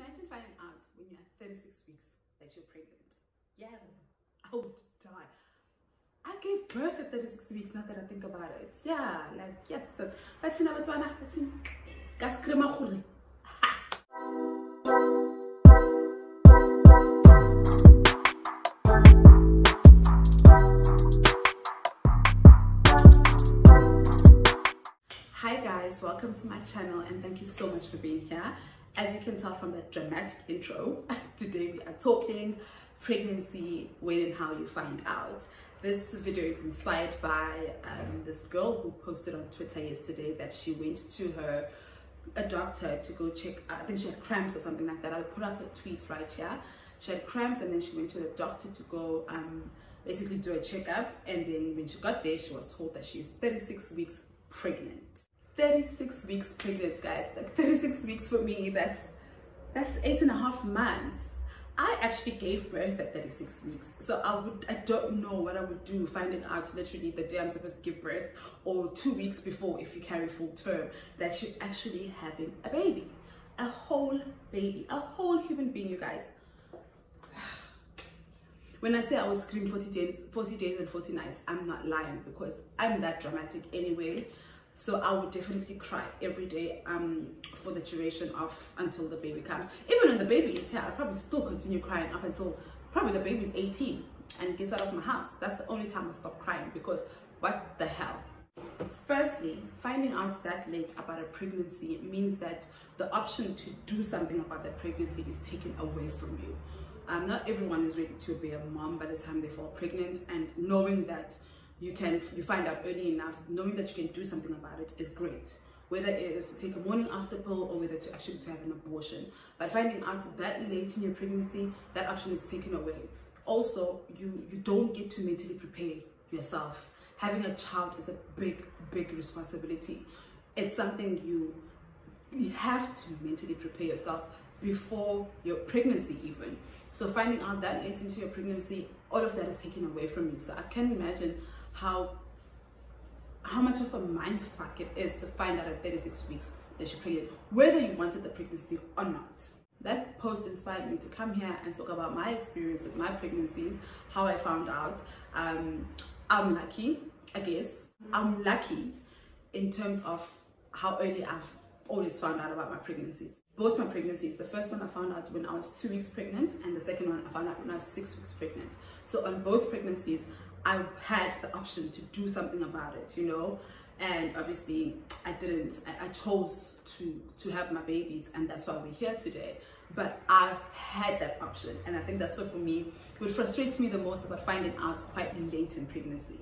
Imagine finding out when you're 36 weeks that you're pregnant. Yeah, I would die. I gave birth at 36 weeks, now that I think about it. Yeah, like, yes. But in Abatwana, it's in gas crema khuri. Hi guys, welcome to my channel and thank you so much for being here. As you can tell from that dramatic intro, today we are talking pregnancy, when and how you find out. This video is inspired by this girl who posted on Twitter yesterday that she went to a doctor to go check, I think she had cramps or something like that. I'll put up a tweet right here. She had cramps and then she went to the doctor to go basically do a checkup, and then when she got there she was told that she is 36 weeks pregnant. 36 weeks pregnant, guys. Like 36 weeks for me, that's 8.5 months. I actually gave birth at 36 weeks, so I don't know what I would do finding out literally the day I'm supposed to give birth, or 2 weeks before if you carry full term, that you're actually having a baby, a whole baby, a whole human being, you guys. When I say I would scream 40 days and 40 nights, I'm not lying, because I'm that dramatic anyway. So I would definitely cry every day for the duration of until the baby comes. Even when the baby is here, I'll probably still continue crying up until probably the baby's 18 and gets out of my house. That's the only time I stop crying, because what the hell? Firstly, finding out that late about a pregnancy means that the option to do something about that pregnancy is taken away from you. Not everyone is ready to be a mom by the time they fall pregnant, and knowing that you find out early enough, knowing that you can do something about it is great. Whether it is to take a morning after pill or whether to actually have an abortion. But finding out that late in your pregnancy, that option is taken away. Also, you don't get to mentally prepare yourself. Having a child is a big responsibility. It's something you have to mentally prepare yourself before your pregnancy even. So finding out that late into your pregnancy, all of that is taken away from you. So I can imagine how much of a mind fuck it is to find out at 36 weeks that you're pregnant, whether you wanted the pregnancy or not. That post inspired me to come here and talk about my experience with my pregnancies, how I found out. I'm lucky, I guess. I'm lucky in terms of how early I've always found out about my pregnancies. Both my pregnancies, the first one I found out when I was 2 weeks pregnant, and the second one I found out when I was 6 weeks pregnant. So on both pregnancies, I had the option to do something about it, you know, and obviously I didn't. I chose to have my babies, and that's why we're here today. But I had that option, and I think that's what, for me, what frustrates me the most about finding out quite late in pregnancy.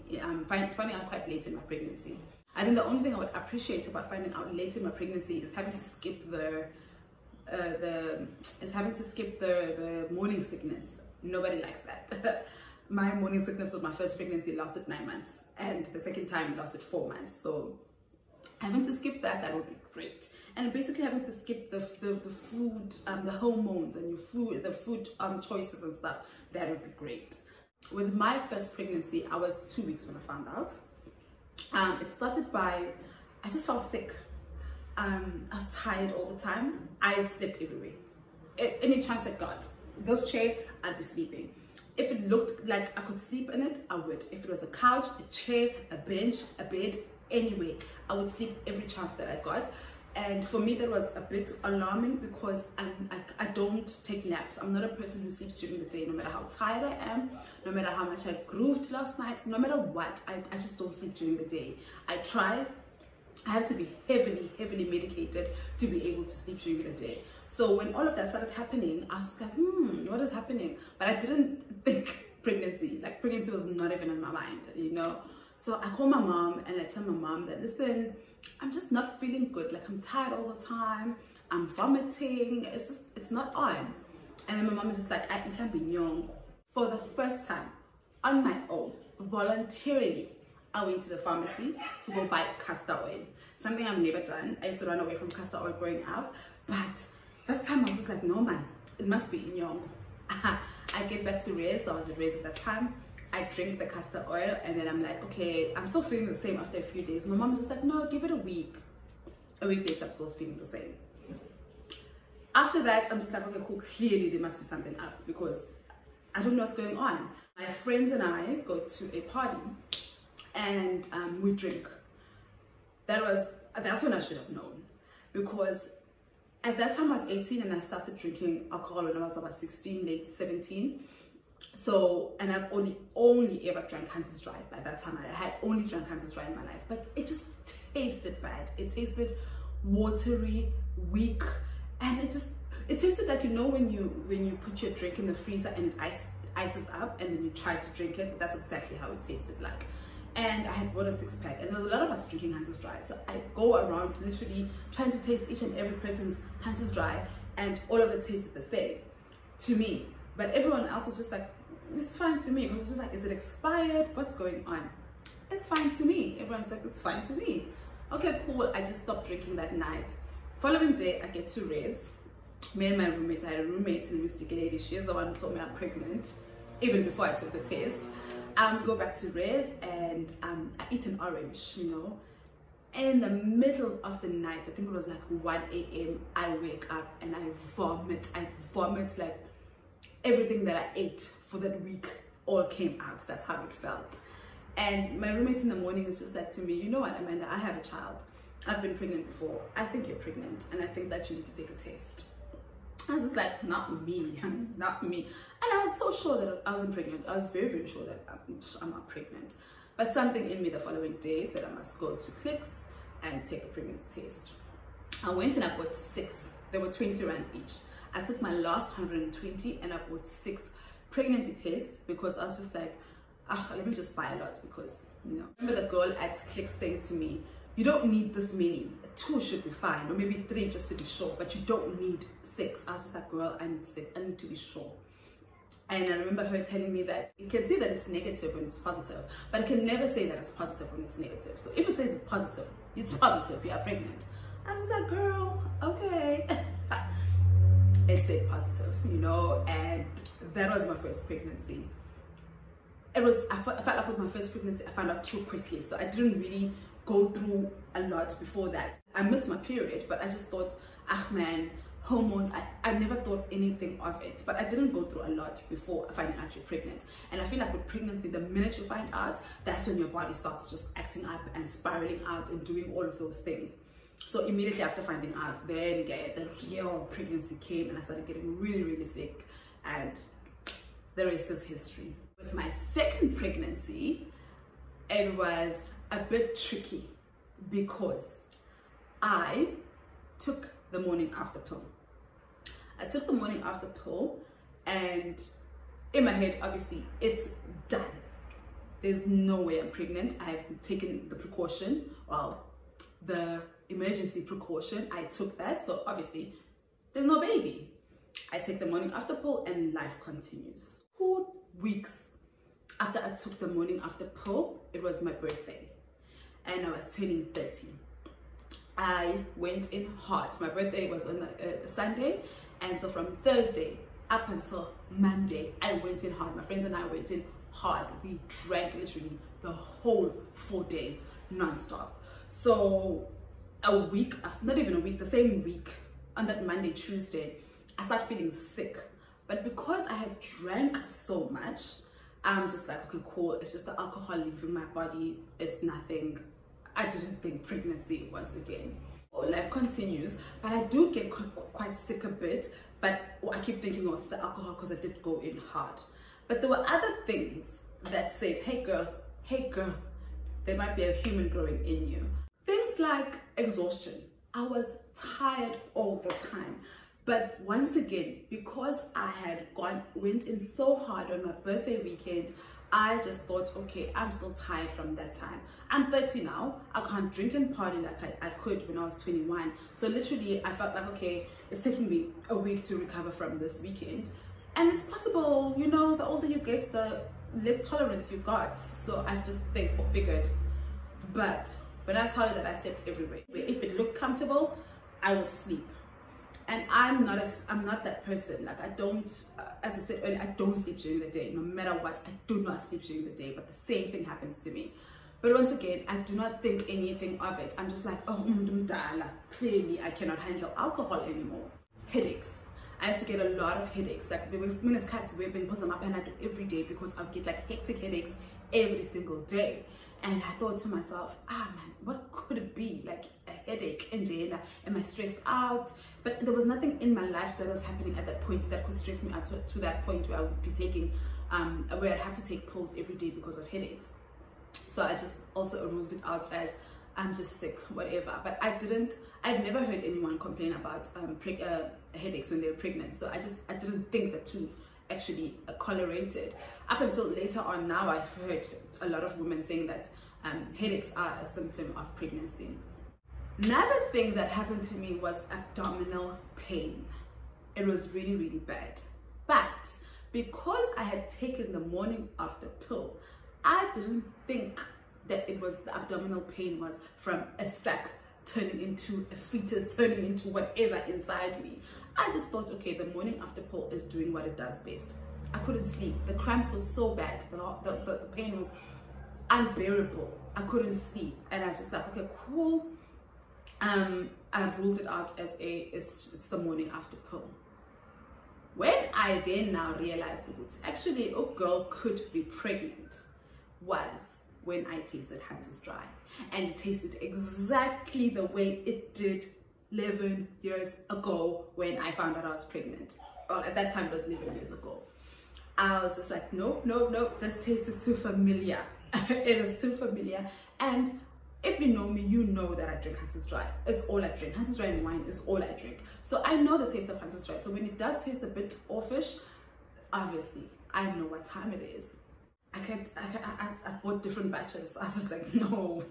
Finding out quite late in my pregnancy. I think the only thing I would appreciate about finding out late in my pregnancy is having to skip the morning sickness. Nobody likes that. My morning sickness with my first pregnancy lasted 9 months, and the second time lasted 4 months. So having to skip that would be great. And basically having to skip the food, the hormones and the food choices and stuff, that would be great. With my first pregnancy, I was 2 weeks when I found out. It started by, I just felt sick. I was tired all the time. I slept everywhere. Any chance I got, this chair, I'd be sleeping. If it looked like I could sleep in it, I would. If it was a couch, a chair, a bench, a bed, anyway, I would sleep every chance that I got. And for me, that was a bit alarming, because I don't take naps. I'm not a person who sleeps during the day, no matter how tired I am, no matter how much I grooved last night, no matter what, I just don't sleep during the day. I try. I have to be heavily medicated to be able to sleep during the day. So when all of that started happening, I was just like, what is happening? But I didn't think pregnancy. Like, pregnancy was not even in my mind, you know? So I called my mom and I tell my mom that, listen, I'm just not feeling good. Like, I'm tired all the time. I'm vomiting. It's not on. And then my mom is just like, I can't be young. For the first time, on my own, voluntarily, I went to the pharmacy to go buy castor oil. Something I've never done. I used to run away from castor oil growing up, but that time I was just like, no man, it must be in young. I get back to Reyes. I was at Reyes at that time. I drink the castor oil, and then I'm like, okay, I'm still feeling the same after a few days. My mom was just like, no, give it a week. A week later, I'm still feeling the same. After that, I'm just like, okay, cool, clearly there must be something up because I don't know what's going on. My friends and I go to a party and we drink. That's when I should have known, because at that time I was 18 and I started drinking alcohol when I was about 16, late 17. So, and I've only ever drank Hunter's Dry. By that time I had only drank Hunter's Dry in my life, but it just tasted bad. It tasted watery, weak, and it tasted like, you know, when you put your drink in the freezer and it ices up and then you try to drink it. That's exactly how it tasted like. And I had bought a 6-pack and there was a lot of us drinking Hunter's Dry, so I go around literally trying to taste each and every person's Hunter's Dry, and all of it tasted the same to me, but everyone else was just like, it's fine to me. It was just like, is it expired? What's going on? It's fine to me. Everyone's like, it's fine to me. Okay, cool. I just stopped drinking that night. Following day, I get to Res. Me and my roommate, I had a roommate, and Miss Lady. She's the one who told me I'm pregnant, even before I took the test. Go back to Res, and I eat an orange, you know. In the middle of the night, I think it was like 1 a.m., I wake up and I vomit. I vomit like everything that I ate for that week all came out. That's how it felt. And my roommate in the morning is just like to me, you know what, Amanda, I have a child. I've been pregnant before. I think you're pregnant and I think that you need to take a test. I was just like, not me, not me. And I was so sure that I wasn't pregnant. I was very, very sure that I'm not pregnant. But something in me the following day said I must go to Clicks and take a pregnancy test. I went and I bought 6. There were 20 rands each. I took my last 120 and I bought 6 pregnancy tests because I was just like, let me just buy a lot because, you know. I remember the girl at Clicks saying to me, you don't need this many. 2 should be fine, or maybe 3 just to be sure, but you don't need 6. I was just like, girl, I need 6. I need to be sure. And I remember her telling me that you can say that it's negative when it's positive, but I can never say that it's positive when it's negative. So if it says it's positive, you are pregnant. I was just like, girl, okay. It said positive, you know, and that was my first pregnancy. I felt like with my first pregnancy, I found out too quickly, so I didn't really go through a lot before that. I missed my period, but I just thought, man, hormones, I never thought anything of it, but I didn't go through a lot before finding out you're pregnant. And I feel like with pregnancy, the minute you find out, that's when your body starts just acting up and spiraling out and doing all of those things. So immediately after finding out, then the real pregnancy came and I started getting really, really sick, and the rest is history. With my second pregnancy, it was a bit tricky because I took the morning after pill. I took the morning after pill, and in my head, obviously, it's done. There's no way I'm pregnant. I've taken the precaution, well, the emergency precaution. I took that, so obviously, there's no baby. I take the morning after pill and life continues. 2 weeks after I took the morning after pill, it was my birthday and I was turning 30. I went in hard. My birthday was on a Sunday, and so from Thursday up until Monday, I went in hard. My friends and I went in hard. We drank literally the whole 4 days non-stop. So a week, not even a week, the same week, on that Monday, Tuesday, I started feeling sick. But because I had drank so much, I'm just like, okay, cool, it's just the alcohol leaving my body, it's nothing. I didn't think pregnancy once again. Life continues, but I do get quite sick a bit, but I keep thinking, oh, it's the alcohol because I did go in hard. But there were other things that said, hey girl, there might be a human growing in you. Things like exhaustion. I was tired all the time. But once again, because I had went in so hard on my birthday weekend, I just thought, okay, I'm still tired from that time. I'm 30 now. I can't drink and party like I could when I was 21. So literally, I felt like, okay, it's taking me a week to recover from this weekend. And it's possible, you know, the older you get, the less tolerance you got. So I just figured. But when I tell you that I slept everywhere, if it looked comfortable, I would sleep. And I'm not that person. Like, I don't, as I said earlier, I don't sleep during the day. No matter what, I do not sleep during the day. But the same thing happens to me. But once again, I do not think anything of it. I'm just like, oh, clearly I cannot handle alcohol anymore. headaches. I used to get a lot of headaches. Like, there was minutes cuts where I was on my Panadol every day because I'd get like hectic headaches every single day. And I thought to myself, man, what could it be? Like a headache in jail? Am I stressed out? But there was nothing in my life that was happening at that point that could stress me out to that point where I would be taking, where I'd have to take pills every day because of headaches. So I just also ruled it out as I'm just sick, whatever. But I've never heard anyone complain about headaches when they were pregnant. So I didn't think the two actually correlated. Up until later on now, I've heard a lot of women saying that headaches are a symptom of pregnancy. Another thing that happened to me was abdominal pain. It was really, really bad. But because I had taken the morning after pill, I didn't think that it was the abdominal pain was from a sac turning into a fetus, turning into whatever inside me. I just thought, okay, the morning after pill is doing what it does best. I couldn't sleep. The cramps were so bad. The pain was unbearable. I couldn't sleep. And I was just like, okay, cool. I've ruled it out as it's the morning after pill. When I then now realized it was actually a girl could be pregnant was when I tasted Hunter's Dry. And it tasted exactly the way it did 11 years ago when I found out I was pregnant. Well, at that time it was 11 years ago. I was just like, nope, nope, nope, this taste is too familiar. It is too familiar. And if you know me, you know that I drink Hunter's Dry. It's all I drink. Hunter's Dry and wine is all I drink. So I know the taste of Hunter's Dry. So when it does taste a bit offish, obviously, I know what time it is. I bought different batches. I was just like, no,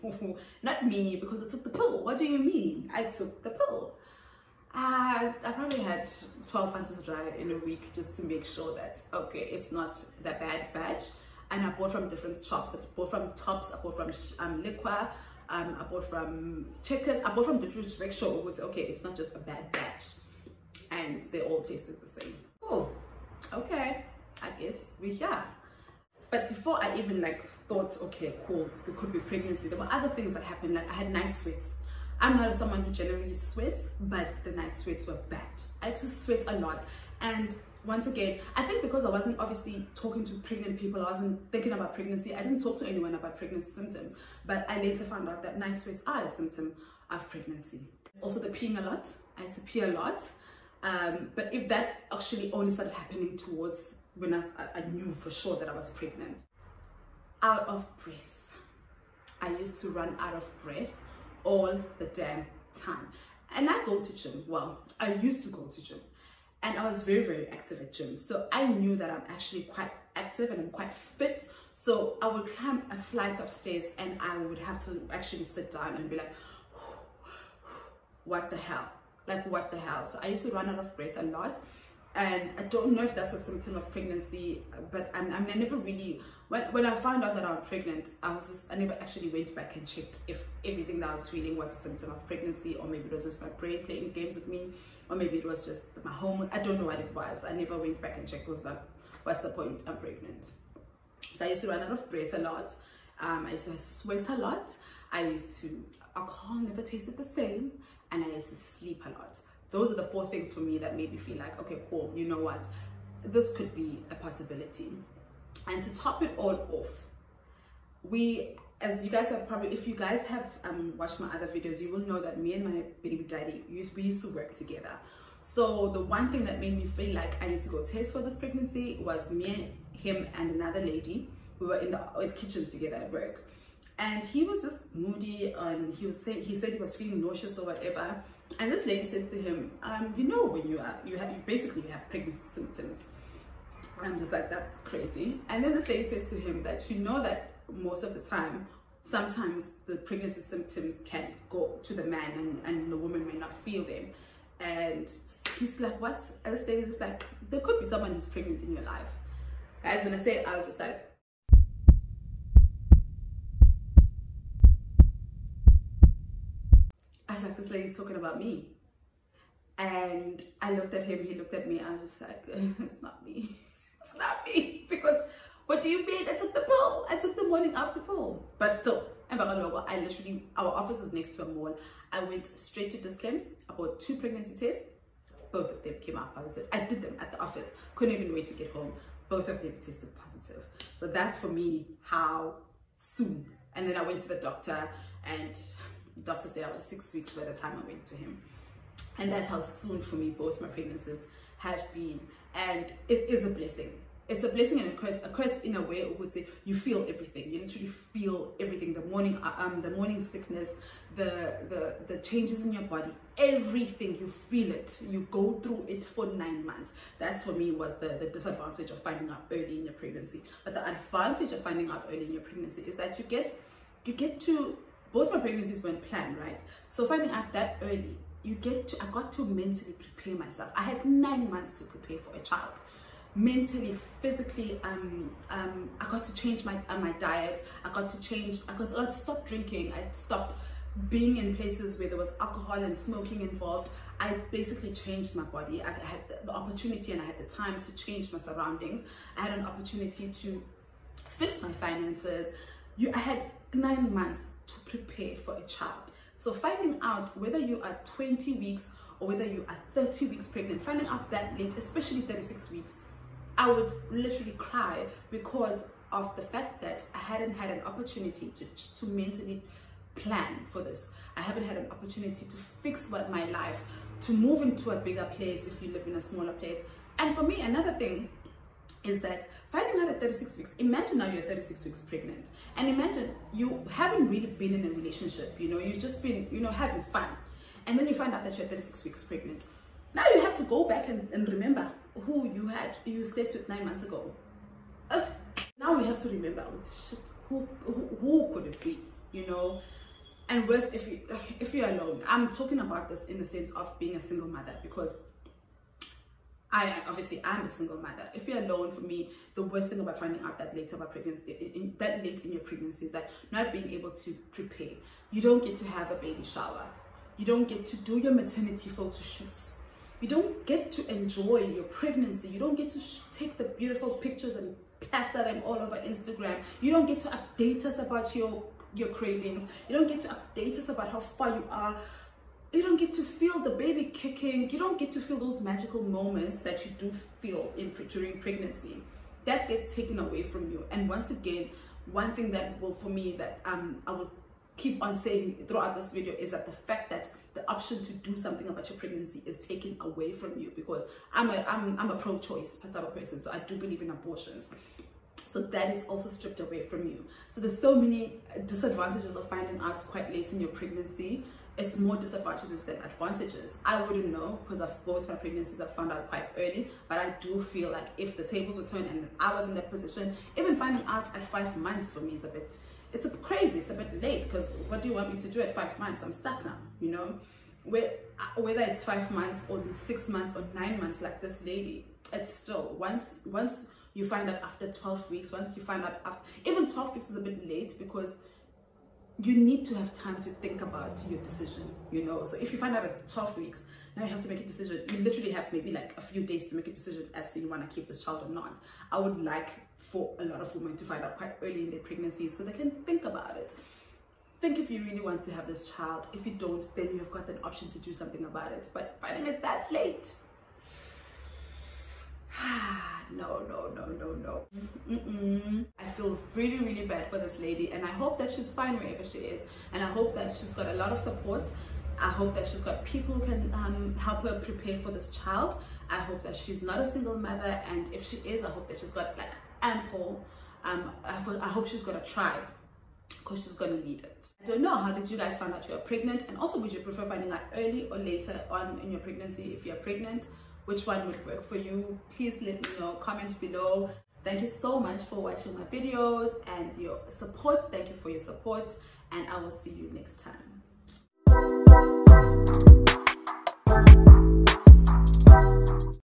not me, because I took the pill. What do you mean? I took the pill. I probably had 12 Hunter's Dry in a week just to make sure that, okay, it's not the bad batch. And I bought from different shops. I bought from Tops, I bought from Liquor, I bought from Checkers, I bought from different shops. It was, okay, it's not just a bad batch. And they all tasted the same. Oh, okay, I guess we're here. But before I even like thought, okay, cool, there could be pregnancy, there were other things that happened. Like I had night sweats. I'm not someone who generally sweats, but the night sweats were bad. I just sweat a lot. And once again, I think because I wasn't obviously talking to pregnant people, I wasn't thinking about pregnancy, I didn't talk to anyone about pregnancy symptoms. But I later found out that night sweats are a symptom of pregnancy. Also the peeing a lot. I used to pee a lot. But if that actually only started happening towards when I knew for sure that I was pregnant. Out of breath. I used to run out of breath all the damn time. And I go to gym. Well, I used to go to gym. And I was very, very active at gym. So I knew that I'm actually quite active and I'm quite fit. So I would climb a flight of stairs and I would have to actually sit down and be like, what the hell? Like, what the hell? So I used to run out of breath a lot. And I don't know if that's a symptom of pregnancy, but I never really, when I found out that I was pregnant, I never actually went back and checked if everything that I was feeling was a symptom of pregnancy, or maybe it was just my brain playing games with me, or maybe it was just my hormone. I don't know what it was. I never went back and checked, what's the point? I'm pregnant. So I used to run out of breath a lot. I used to sweat a lot. Alcohol never tasted the same, and I used to sleep a lot. Those are the 4 things for me that made me feel like, okay, cool, you know what, this could be a possibility. And to top it all off, as you guys have probably, if you guys have watched my other videos, you will know that me and my baby daddy, we used to work together. So the one thing that made me feel like I need to go test for this pregnancy was me, him, and another lady. We were in the kitchen together at work. And he was just moody, and he said he was feeling nauseous or whatever. And this lady says to him, you know, when you basically have pregnancy symptoms. And I'm just like, that's crazy. And then this lady says to him that, you know, that most of the time, sometimes the pregnancy symptoms can go to the man and the woman may not feel them. And he's like, what? And this lady's just like, there could be someone who's pregnant in your life. Guys, when I say it, I was just like, this lady's talking about me. And I looked at him, he looked at me, I was just like, it's not me. It's not me. Because what do you mean? I took the pill. I took the morning after pill. but still, I literally, our office is next to a mall. I went straight to Dis-Chem. I bought 2 pregnancy tests, both of them came out positive. I did them at the office, couldn't even wait to get home. Both of them tested positive. So that's for me how soon. And then I went to the doctor, and the doctor said I was 6 weeks by the time I went to him. And that's how soon for me both my pregnancies have been. And it is a blessing. It's a blessing and a curse in a way. I would say you feel everything. You literally feel everything. The morning sickness, the changes in your body, everything. You feel it. You go through it for 9 months. That's for me was the disadvantage of finding out early in your pregnancy. But the advantage of finding out early in your pregnancy is that you get to, both my pregnancies weren't planned, right? So finding out that early, I got to mentally prepare myself. I had 9 months to prepare for a child. Mentally, physically, I got to change my diet. I got to stop drinking. I stopped being in places where there was alcohol and smoking involved. I basically changed my body. I had the opportunity and I had the time to change my surroundings. I had an opportunity to fix my finances. I had 9 months to prepare for a child. So finding out whether you are 20 weeks or whether you are 30 weeks pregnant, finding out that late, especially 36 weeks, I would literally cry because of the fact that I hadn't had an opportunity to mentally plan for this. I haven't had an opportunity to fix my life, to move into a bigger place if you live in a smaller place. And for me, another thing is that finding out at 36 weeks, imagine now you're 36 weeks pregnant, and imagine you haven't really been in a relationship, you've just been, having fun, and then you find out that you're 36 weeks pregnant. Now you have to go back and remember who you slept with 9 months ago. Now we have to remember, shit, who could it be, And worse, if you're alone. I'm talking about this in the sense of being a single mother, because I'm a single mother. If you're alone, for me, the worst thing about finding out that late about pregnancy, that late in your pregnancy, is that not being able to prepare. You don't get to have a baby shower. You don't get to do your maternity photo shoots. You don't get to enjoy your pregnancy. You don't get to take the beautiful pictures and plaster them all over Instagram. You don't get to update us about your cravings. You don't get to update us about how far you are. You don't get to feel the baby kicking. You don't get to feel those magical moments that you do feel during pregnancy. That gets taken away from you. And once again, one thing that will, for me, that I will keep on saying throughout this video is that the fact that the option to do something about your pregnancy is taken away from you, because I'm a pro-choice type of person, so I do believe in abortions. So that is also stripped away from you. So there's so many disadvantages of finding out quite late in your pregnancy. It's more disadvantages than advantages. I wouldn't know, because of both my pregnancies I found out quite early, but I do feel like if the tables were turned and I was in that position, even finding out at 5 months for me is it's a bit crazy, it's a bit late, because what do you want me to do at 5 months? I'm stuck now, whether it's 5 months or 6 months or 9 months like this lady, it's still, once you find out after 12 weeks, once you find out after, even 12 weeks is a bit late, because you need to have time to think about your decision, So if you find out at 12 weeks, now you have to make a decision. You literally have maybe like a few days to make a decision as to you want to keep this child or not. I would like for a lot of women to find out quite early in their pregnancies so they can think about it. Think if you really want to have this child. If you don't, then you have got an option to do something about it. But finding it that late, no. I feel really, really bad for this lady, and I hope that she's fine wherever she is, and I hope that she's got a lot of support. I hope that she's got people who can help her prepare for this child. I hope that she's not a single mother, and if she is, I hope that she's got like ample, I hope she's got a tribe, because she's gonna need it. I don't know, how did you guys find out you are pregnant? And also, would you prefer finding out early or later on in your pregnancy? If you're pregnant, which one would work for you? Please let me know, comment below. Thank you so much for watching my videos and your support. Thank you for your support, and I will see you next time.